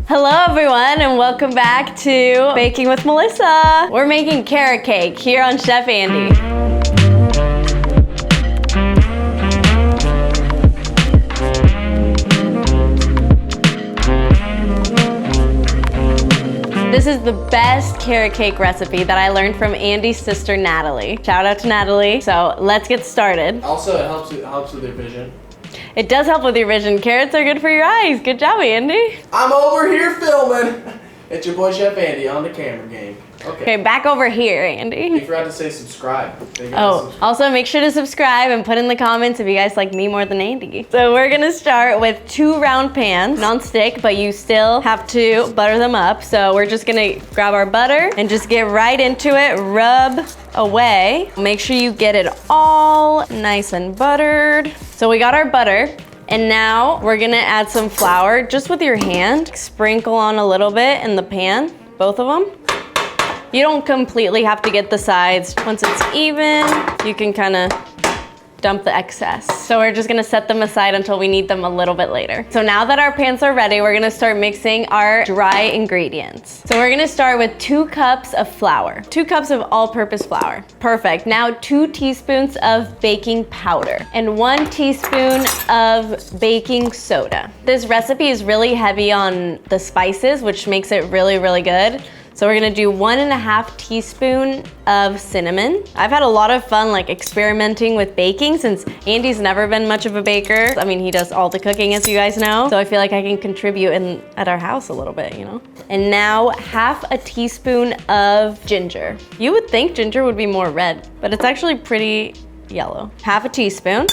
Hello everyone and welcome back to Baking with Melissa. We're making carrot cake here on Chef Andy. This is the best carrot cake recipe that I learned from Andy's sister, Natalie. Shout out to Natalie. So let's get started. Also, it helps with your vision. It does help with your vision. Carrots are good for your eyes. Good job, Andy. I'm over here filming. It's your boy Chef Andy on the camera game. Okay, back over here, Andy. You forgot to say subscribe. Also make sure to subscribe and put in the comments if you guys like me more than Andy. So we're gonna start with 2 round pans, non-stick, but you still have to butter them up. So we're just gonna grab our butter and just get right into it, rub away. Make sure you get it all nice and buttered. So we got our butter. And now we're gonna add some flour just with your hand. Sprinkle on a little bit in the pan, both of them. You don't completely have to get the sides. Once it's even, you can kind of dump the excess. So we're just gonna set them aside until we need them a little bit later. So now that our pans are ready, we're gonna start mixing our dry ingredients. So we're gonna start with 2 cups of flour, 2 cups of all-purpose flour. Perfect. Now 2 teaspoons of baking powder and 1 teaspoon of baking soda. This recipe is really heavy on the spices, which makes it really, really good. So we're gonna do 1.5 teaspoon of cinnamon. I've had a lot of fun experimenting with baking since Andy's never been much of a baker. I mean, he does all the cooking, as you guys know. So I feel like I can contribute at our house a little bit, you know? And now 1/2 teaspoon of ginger. You would think ginger would be more red, but it's actually pretty yellow. 1/2 teaspoon.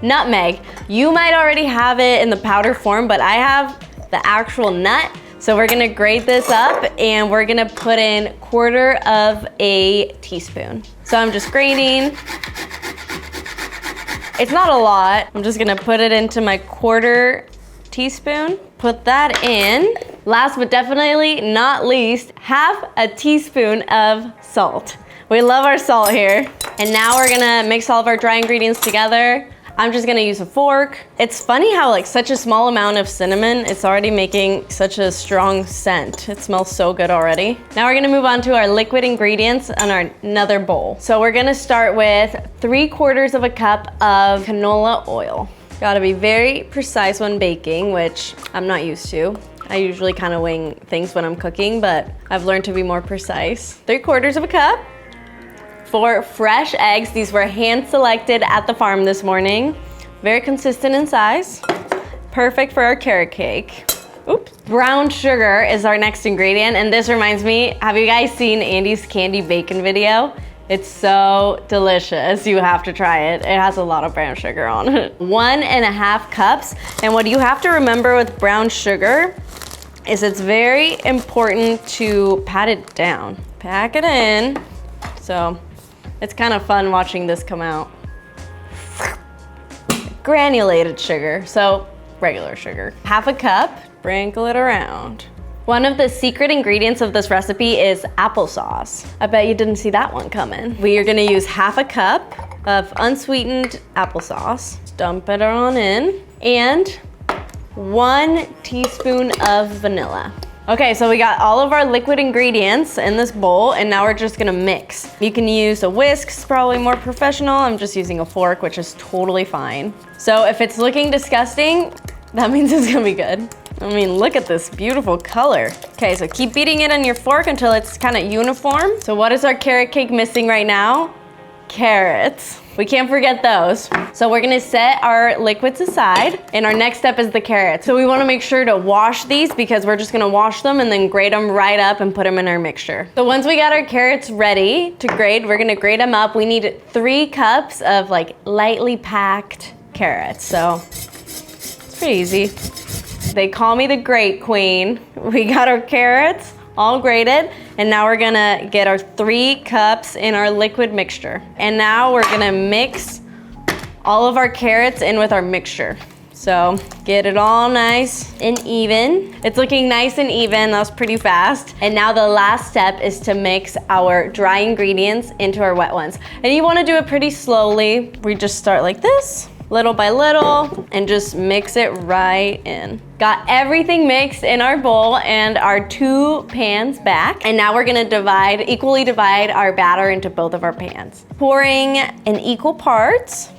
Nutmeg. You might already have it in the powder form, but I have the actual nut. So we're gonna grate this up and we're gonna put in 1/4 teaspoon. So I'm just grating. It's not a lot. I'm just gonna put it into my 1/4 teaspoon. Put that in. Last but definitely not least, 1/2 teaspoon of salt. We love our salt here. And now we're gonna mix all of our dry ingredients together. I'm just gonna use a fork. It's funny how such a small amount of cinnamon, it's already making such a strong scent. It smells so good already. Now we're gonna move on to our liquid ingredients on another bowl. So we're gonna start with 3/4 cup of canola oil. Gotta be very precise when baking, which I'm not used to. I usually kind of wing things when I'm cooking, but I've learned to be more precise. 3/4 cup. 4 fresh eggs. These were hand selected at the farm this morning. Very consistent in size. Perfect for our carrot cake. Oops. Brown sugar is our next ingredient, and this reminds me, have you guys seen Andy's candy bacon video? It's so delicious. You have to try it. It has a lot of brown sugar on it. 1.5 cups. And what you have to remember with brown sugar is it's very important to pat it down. Pack it in. So it's kind of fun watching this come out. Granulated sugar, so regular sugar. 1/2 cup, sprinkle it around. One of the secret ingredients of this recipe is applesauce. I bet you didn't see that one coming. We are gonna use 1/2 cup of unsweetened applesauce. Dump it on in. And 1 teaspoon of vanilla. Okay, so we got all of our liquid ingredients in this bowl, and now we're just gonna mix. You can use a whisk, it's probably more professional. I'm just using a fork, which is totally fine. So if it's looking disgusting, that means it's gonna be good. I mean, look at this beautiful color. Okay, so keep beating it on your fork until it's kind of uniform. So what is our carrot cake missing right now? Carrots. We can't forget those. So we're gonna set our liquids aside, and our next step is the carrots. So we wanna make sure to wash these because we're just gonna wash them and then grate them right up and put them in our mixture. So once we got our carrots ready to grate, we're gonna grate them up. We need 3 cups of lightly packed carrots. So it's pretty easy. They call me the grate queen. We got our carrots all grated, and now we're gonna get our 3 cups in our liquid mixture. And now we're gonna mix all of our carrots in with our mixture. So get it all nice and even. It's looking nice and even, that was pretty fast. And now the last step is to mix our dry ingredients into our wet ones. And you wanna do it pretty slowly. We just start like this. little by little and just mix it right in. Got everything mixed in our bowl and our 2 pans back. And now we're gonna equally divide our batter into both of our pans. Pouring in equal parts,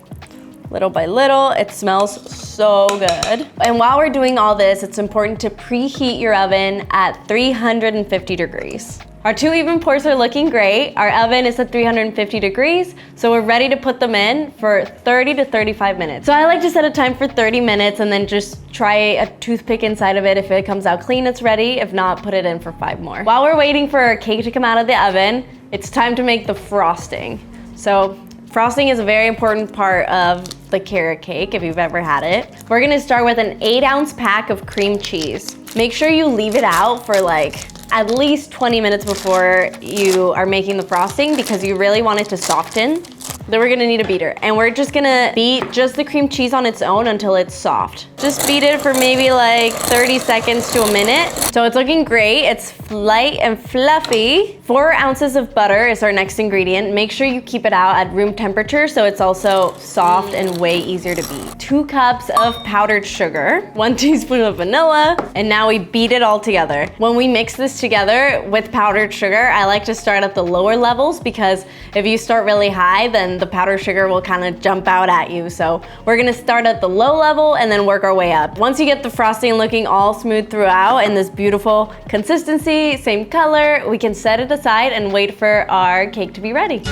little by little. It smells so good. And while we're doing all this, it's important to preheat your oven at 350 degrees. Our 2 even pours are looking great. Our oven is at 350 degrees, so we're ready to put them in for 30 to 35 minutes. So I like to set a time for 30 minutes and then just try a toothpick inside of it. If it comes out clean, it's ready. If not, put it in for 5 more. While we're waiting for our cake to come out of the oven, it's time to make the frosting. So frosting is a very important part of the carrot cake if you've ever had it. We're gonna start with an 8-ounce pack of cream cheese. Make sure you leave it out for like at least 20 minutes before you are making the frosting because you really want it to soften. Then we're gonna need a beater and we're just gonna beat just the cream cheese on its own until it's soft. Just beat it for maybe like 30 seconds to a minute. So it's looking great. It's light and fluffy. 4 ounces of butter is our next ingredient. Make sure you keep it out at room temperature so it's also soft and way easier to beat. 2 cups of powdered sugar, 1 teaspoon of vanilla, and now we beat it all together. When we mix this together with powdered sugar, I like to start at the lower levels because if you start really high, then the powdered sugar will kind of jump out at you. So we're gonna start at the low level and then work our way up. Once you get the frosting looking all smooth throughout in this beautiful consistency, same color, we can set it aside and wait for our cake to be ready.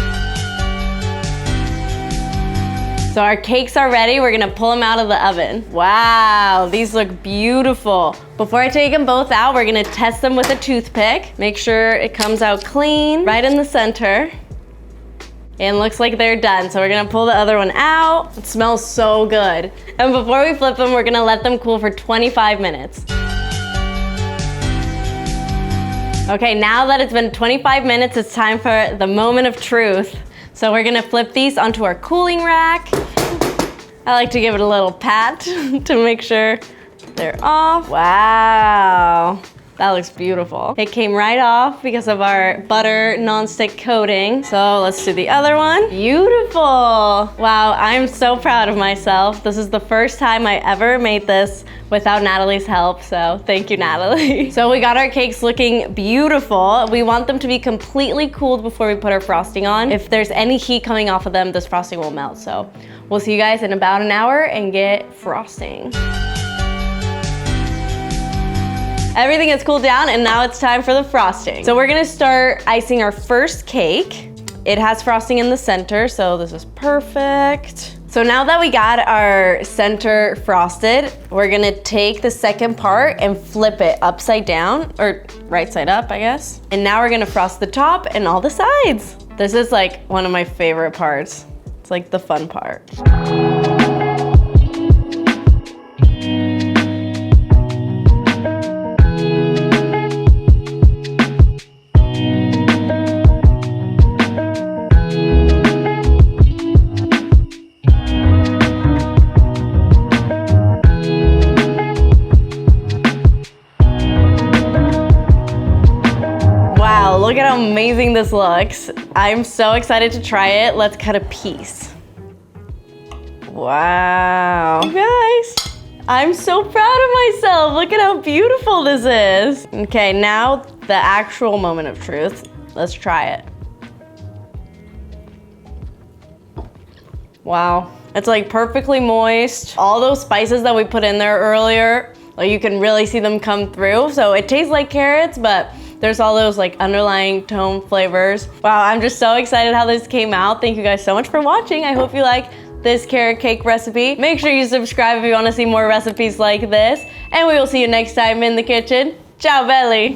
So our cakes are ready. We're gonna pull them out of the oven. Wow, these look beautiful. Before I take them both out, we're gonna test them with a toothpick. Make sure it comes out clean, right in the center. And looks like they're done. So we're gonna pull the other one out. It smells so good. And before we flip them, we're gonna let them cool for 25 minutes. Okay, now that it's been 25 minutes, it's time for the moment of truth. So we're gonna flip these onto our cooling rack. I like to give it a little pat to make sure they're off. Wow. That looks beautiful. It came right off because of our butter nonstick coating. So let's do the other one. Beautiful. Wow, I'm so proud of myself. This is the first time I ever made this without Natalie's help, so thank you, Natalie. So we got our cakes looking beautiful. We want them to be completely cooled before we put our frosting on. If there's any heat coming off of them, this frosting will melt. So we'll see you guys in about an hour and get frosting. Everything has cooled down and now it's time for the frosting. So we're gonna start icing our first cake. It has frosting in the center, so this is perfect. So now that we got our center frosted, we're gonna take the second part and flip it upside down, or right side up, I guess. And now we're gonna frost the top and all the sides. This is like one of my favorite parts. It's like the fun part. Look at how amazing this looks. I'm so excited to try it. Let's cut a piece. Wow. You guys, I'm so proud of myself. Look at how beautiful this is. Okay, now the actual moment of truth. Let's try it. Wow, it's like perfectly moist. All those spices that we put in there earlier, like you can really see them come through. So it tastes like carrots, but there's all those like underlying tone flavors. Wow, I'm just so excited how this came out. Thank you guys so much for watching. I hope you like this carrot cake recipe. Make sure you subscribe if you want to see more recipes like this. And we will see you next time in the kitchen. Ciao, belly.